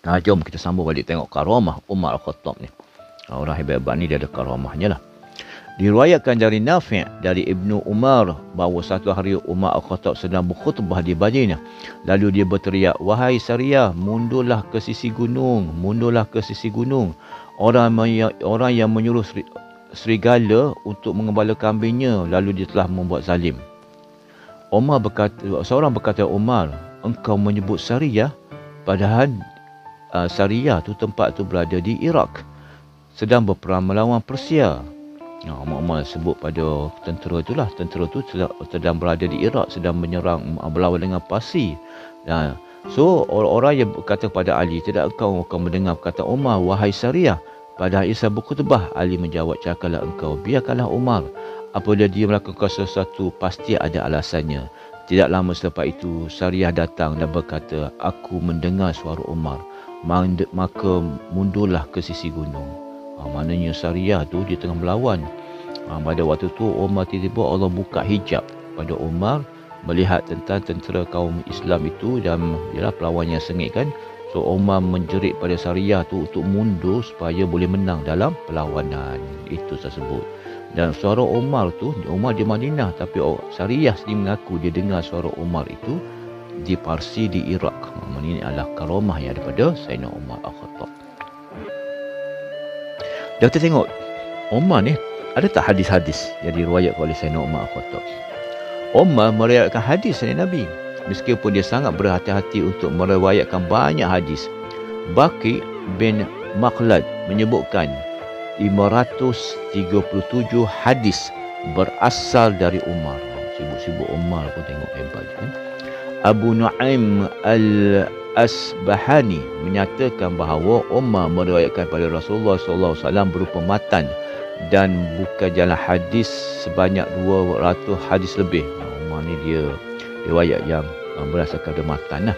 Jom kita sambung balik tengok karamah Umar Al-Khattab ni. Orang hebat-hebat ni dia ada karamahnya lah. Diriwayatkan dari Nafi' dari Ibnu Umar bahawa satu hari Umar Al-Khattab sedang berkhutbah di Madinah. Lalu dia berteriak, "Wahai Sariyah, mundurlah ke sisi gunung, mundurlah ke sisi gunung. Orang yang menyuruh serigala untuk mengembala kambingnya, lalu dia telah membuat zalim." Seorang berkata, "Umar, engkau menyebut Sariyah, padahal Sariyah tu tempat tu berada di Iraq, sedang berperang melawan Persia." Umar sebut pada tentera itulah, tentera tu sedang berada di Iraq, sedang menyerang, berlawan dengan Parsi. So orang yang berkata kepada Ali, "Tidak engkau mendengar kata Umar, wahai Sariyah, pada Isa berkhutbah?" Ali menjawab, "Cakaplah engkau, biarkanlah Umar. Apabila dia melakukan sesuatu, pasti ada alasannya." Tidak lama selepas itu, Sariyah datang dan berkata, "Aku mendengar suara Umar, maka mundurlah ke sisi gunung." Maknanya Sariyah tu dia tengah melawan. Pada waktu tu Umar tiba-tiba Allah buka hijab pada Umar, melihat tentang tentera kaum Islam itu dan ialah pelawan yang sengit kan. So Umar menjerit pada Sariyah tu untuk mundur supaya boleh menang dalam perlawanan itu tersebut. Dan suara Umar tu, Umar di Madinah, tapi Sariyah sendiri mengaku dia dengar suara Umar itu di Parsi di Iraq. Ini adalah karamah yang daripada Sayyidina Umar Al-Khattab. Dan kita tengok Umar ni ada tak hadis-hadis yang diriwayatkan oleh Sayyidina Umar Al-Khattab. Umar meriwayatkan hadis dari Nabi, meskipun dia sangat berhati-hati untuk meriwayatkan banyak hadis. Baqi bin Makhlad menyebutkan 537 hadis berasal dari Umar. Sibuk-sibuk Umar pun tengok hebat kan. Abu Nu'aim Al-Asbahani menyatakan bahawa Umar meriwayatkan pada Rasulullah SAW berupa matan dan bukan jalan hadis sebanyak 200 hadis lebih. Umar ni dia riwayat yang berdasarkan matan lah.